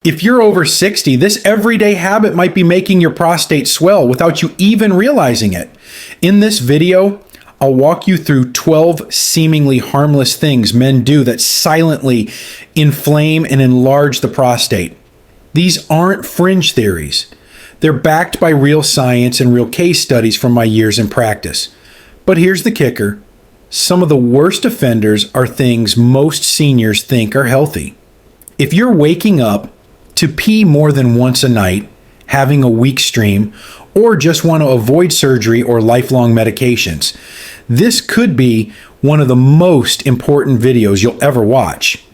If you're over 60, this everyday habit might be making your prostate swell without you even realizing it. In this video, I'll walk you through 12 seemingly harmless things men do that silently inflame and enlarge the prostate. These aren't fringe theories. They're backed by real science and real case studies from my years in practice. But here's the kicker. Some of the worst offenders are things most seniors think are healthy. If you're waking up to pee more than once a night, having a weak stream, or just want to avoid surgery or lifelong medications, this could be one of the most important videos you'll ever watch.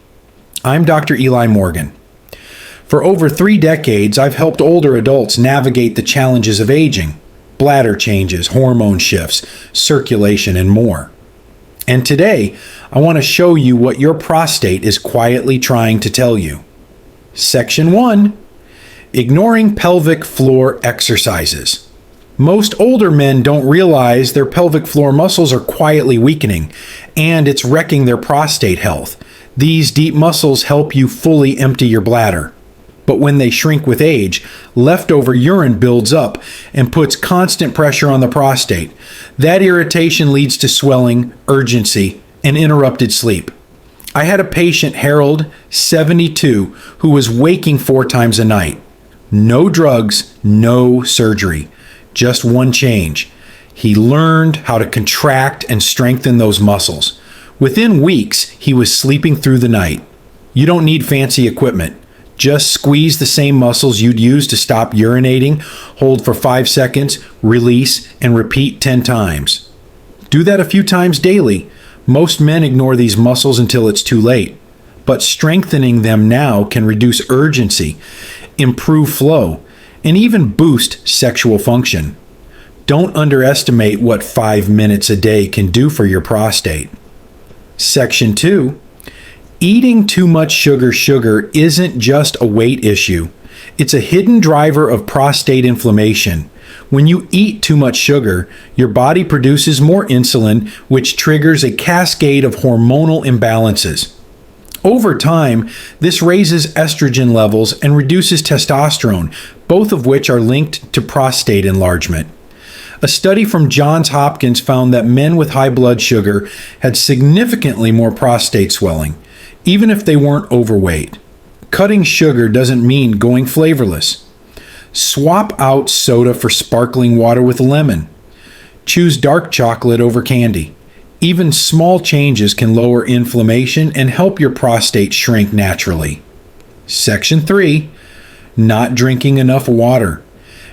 I'm Dr. Eli Morgan. For over 3 decades, I've helped older adults navigate the challenges of aging, bladder changes, hormone shifts, circulation, and more. And today, I want to show you what your prostate is quietly trying to tell you. Section 1. Ignoring pelvic floor exercises. Most older men don't realize their pelvic floor muscles are quietly weakening, and it's wrecking their prostate health. These deep muscles help you fully empty your bladder. But when they shrink with age, leftover urine builds up and puts constant pressure on the prostate. That irritation leads to swelling, urgency, and interrupted sleep. I had a patient, Harold, 72, who was waking 4 times a night. No drugs, no surgery, just one change. He learned how to contract and strengthen those muscles. Within weeks, he was sleeping through the night. You don't need fancy equipment. Just squeeze the same muscles you'd use to stop urinating, hold for 5 seconds, release, and repeat 10 times. Do that a few times daily. Most men ignore these muscles until it's too late, but strengthening them now can reduce urgency, improve flow, and even boost sexual function. Don't underestimate what 5 minutes a day can do for your prostate. Section 2. Eating too much sugar isn't just a weight issue. It's a hidden driver of prostate inflammation. When you eat too much sugar, your body produces more insulin, which triggers a cascade of hormonal imbalances. Over time, this raises estrogen levels and reduces testosterone, both of which are linked to prostate enlargement. A study from Johns Hopkins found that men with high blood sugar had significantly more prostate swelling, even if they weren't overweight. Cutting sugar doesn't mean going flavorless. Swap out soda for sparkling water with lemon. Choose dark chocolate over candy. Even small changes can lower inflammation and help your prostate shrink naturally. Section 3. Not drinking enough water.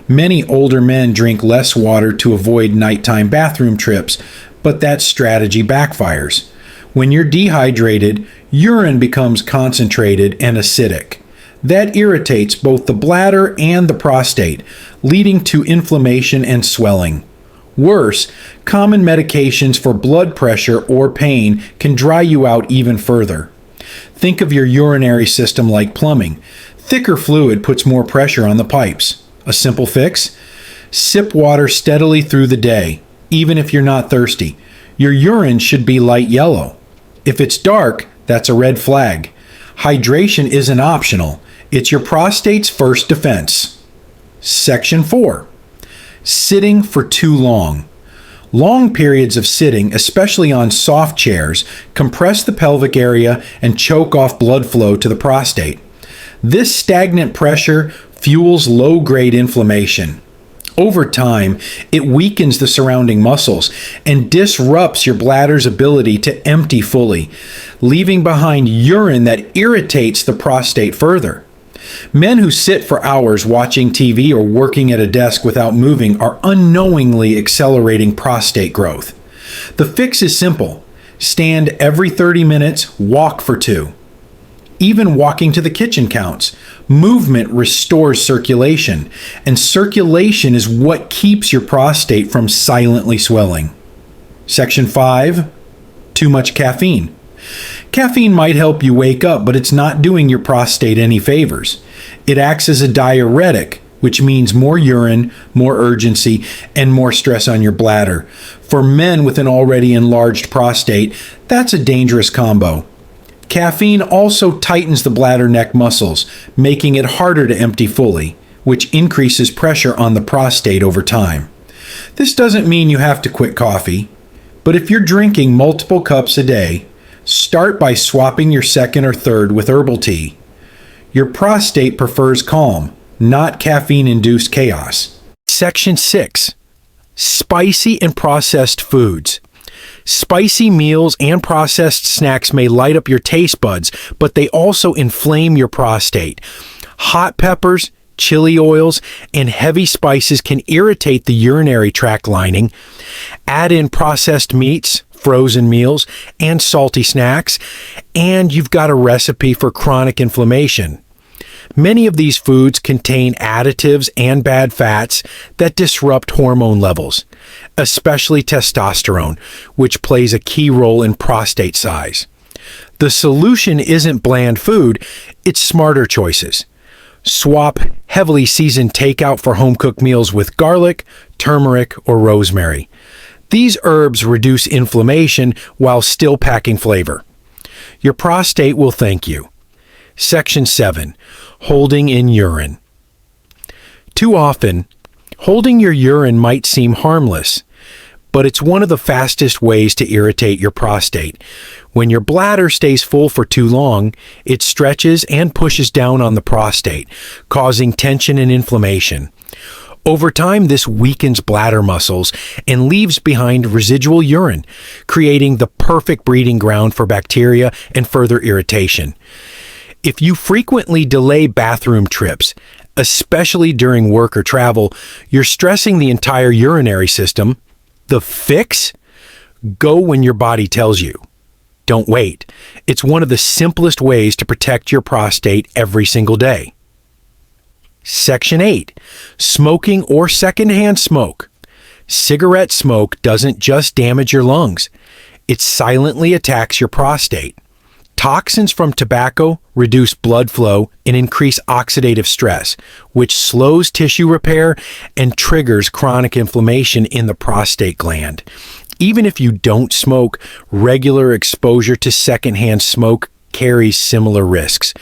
Many older men drink less water to avoid nighttime bathroom trips, but that strategy backfires. When you're dehydrated, urine becomes concentrated and acidic. That irritates both the bladder and the prostate, leading to inflammation and swelling. Worse, common medications for blood pressure or pain can dry you out even further. Think of your urinary system like plumbing. Thicker fluid puts more pressure on the pipes. A simple fix? Sip water steadily through the day, even if you're not thirsty. Your urine should be light yellow. If it's dark, that's a red flag. Hydration isn't optional. It's your prostate's first defense. Section 4. Sitting for too long. Long periods of sitting, especially on soft chairs, compress the pelvic area and choke off blood flow to the prostate. This stagnant pressure fuels low-grade inflammation. Over time, it weakens the surrounding muscles and disrupts your bladder's ability to empty fully, leaving behind urine that irritates the prostate further. Men who sit for hours watching TV or working at a desk without moving are unknowingly accelerating prostate growth. The fix is simple. Stand every 30 minutes, walk for 2. Even walking to the kitchen counts. Movement restores circulation, and circulation is what keeps your prostate from silently swelling. Section 5. Too much caffeine. Caffeine might help you wake up, but it's not doing your prostate any favors. It acts as a diuretic, which means more urine, more urgency, and more stress on your bladder. For men with an already enlarged prostate, that's a dangerous combo. Caffeine also tightens the bladder neck muscles, making it harder to empty fully, which increases pressure on the prostate over time. This doesn't mean you have to quit coffee, but if you're drinking multiple cups a day, start by swapping your second or third with herbal tea. Your prostate prefers calm, not caffeine-induced chaos. Section 6. Spicy and processed foods. Spicy meals and processed snacks may light up your taste buds, but they also inflame your prostate. Hot peppers, chili oils, and heavy spices can irritate the urinary tract lining. Add in processed meats, frozen meals, and salty snacks, and you've got a recipe for chronic inflammation. Many of these foods contain additives and bad fats that disrupt hormone levels, especially testosterone, which plays a key role in prostate size. The solution isn't bland food, it's smarter choices. Swap heavily seasoned takeout for home-cooked meals with garlic, turmeric, or rosemary. These herbs reduce inflammation while still packing flavor. Your prostate will thank you. Section 7. Holding in urine. Too often, holding your urine might seem harmless, but it's one of the fastest ways to irritate your prostate. When your bladder stays full for too long, it stretches and pushes down on the prostate, causing tension and inflammation. Over time, this weakens bladder muscles and leaves behind residual urine, creating the perfect breeding ground for bacteria and further irritation. If you frequently delay bathroom trips, especially during work or travel, you're stressing the entire urinary system. The fix? Go when your body tells you. Don't wait. It's one of the simplest ways to protect your prostate every single day. Section 8. Smoking or secondhand smoke. Cigarette smoke doesn't just damage your lungs. It silently attacks your prostate. Toxins from tobacco reduce blood flow and increase oxidative stress, which slows tissue repair and triggers chronic inflammation in the prostate gland. Even if you don't smoke, regular exposure to secondhand smoke carries similar risks.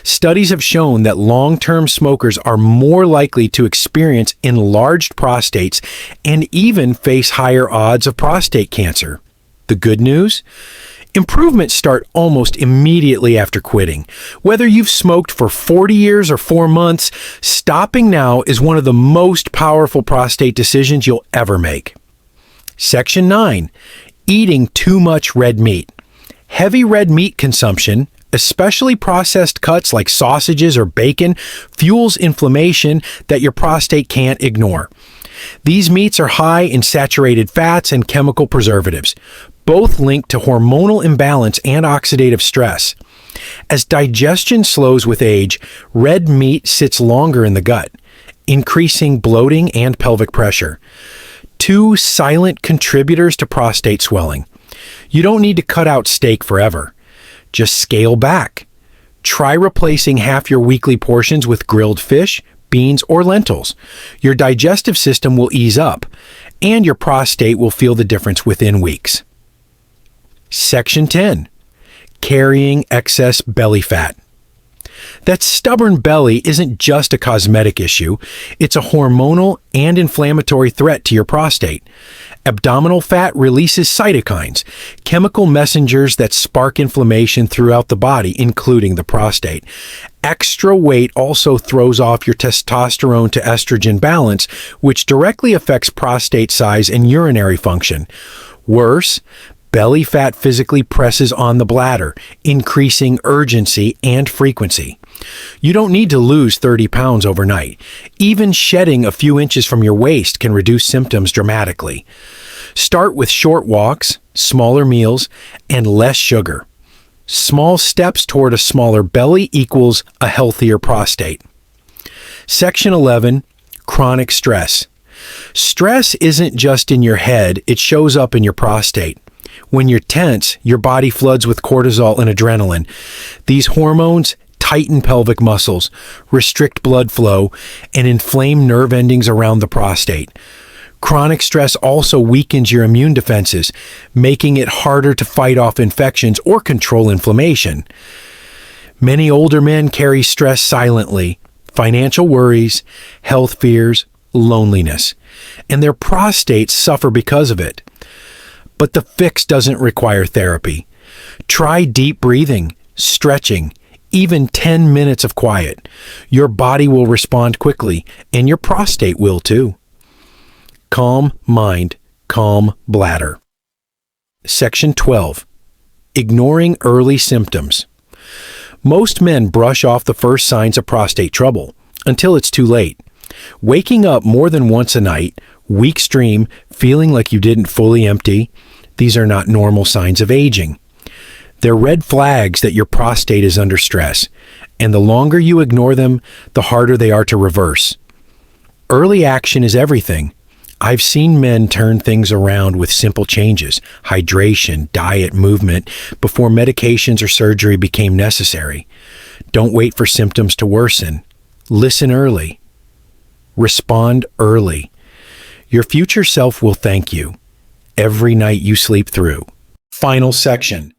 Studies have shown that long-term smokers are more likely to experience enlarged prostates and even face higher odds of prostate cancer. The good news? Improvements start almost immediately after quitting. Whether you've smoked for 40 years or 4 months, stopping now is one of the most powerful prostate decisions you'll ever make. Section 9. Eating too much red meat. Heavy red meat consumption, especially processed cuts like sausages or bacon, fuels inflammation that your prostate can't ignore. These meats are high in saturated fats and chemical preservatives, both linked to hormonal imbalance and oxidative stress. As digestion slows with age, red meat sits longer in the gut, increasing bloating and pelvic pressure. 2 silent contributors to prostate swelling. You don't need to cut out steak forever. Just scale back. Try replacing half your weekly portions with grilled fish, beans, or lentils. Your digestive system will ease up, and your prostate will feel the difference within weeks. Section 10. Carrying excess belly fat. That stubborn belly isn't just a cosmetic issue, it's a hormonal and inflammatory threat to your prostate. Abdominal fat releases cytokines, chemical messengers that spark inflammation throughout the body, including the prostate. Extra weight also throws off your testosterone to estrogen balance, which directly affects prostate size and urinary function. Worse, belly fat physically presses on the bladder, increasing urgency and frequency. You don't need to lose 30 pounds overnight. Even shedding a few inches from your waist can reduce symptoms dramatically. Start with short walks, smaller meals, and less sugar. Small steps toward a smaller belly equals a healthier prostate. Section 11. Chronic stress. Stress isn't just in your head, it shows up in your prostate. When you're tense, your body floods with cortisol and adrenaline. These hormones tighten pelvic muscles, restrict blood flow, and inflame nerve endings around the prostate. Chronic stress also weakens your immune defenses, making it harder to fight off infections or control inflammation. Many older men carry stress silently: financial worries, health fears, loneliness, and their prostates suffer because of it. But the fix doesn't require therapy. Try deep breathing, stretching, even 10 minutes of quiet. Your body will respond quickly, and your prostate will too. Calm mind, calm bladder. Section 12. Ignoring early symptoms. Most men brush off the first signs of prostate trouble until it's too late. Waking up more than once a night, weak stream, feeling like you didn't fully empty, these are not normal signs of aging. They're red flags that your prostate is under stress, and the longer you ignore them, the harder they are to reverse. Early action is everything. I've seen men turn things around with simple changes: hydration, diet, movement, before medications or surgery became necessary. Don't wait for symptoms to worsen. Listen early. Respond early. Your future self will thank you every night you sleep through. Final section.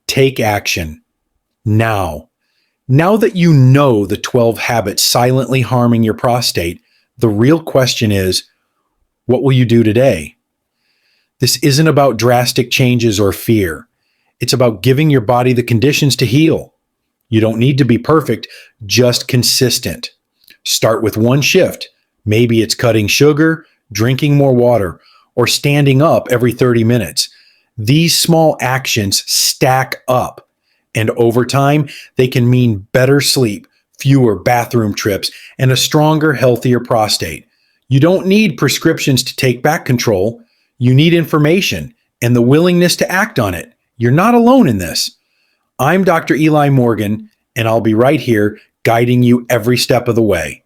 Take action. Now. Now that you know the 12 habits silently harming your prostate, the real question is, what will you do today? This isn't about drastic changes or fear. It's about giving your body the conditions to heal. You don't need to be perfect, just consistent. Start with one shift. Maybe it's cutting sugar, drinking more water, or standing up every 30 minutes. These small actions stack up, and over time, they can mean better sleep, fewer bathroom trips, and a stronger, healthier prostate. You don't need prescriptions to take back control. You need information and the willingness to act on it. You're not alone in this. I'm Dr. Eli Morgan, and I'll be right here guiding you every step of the way.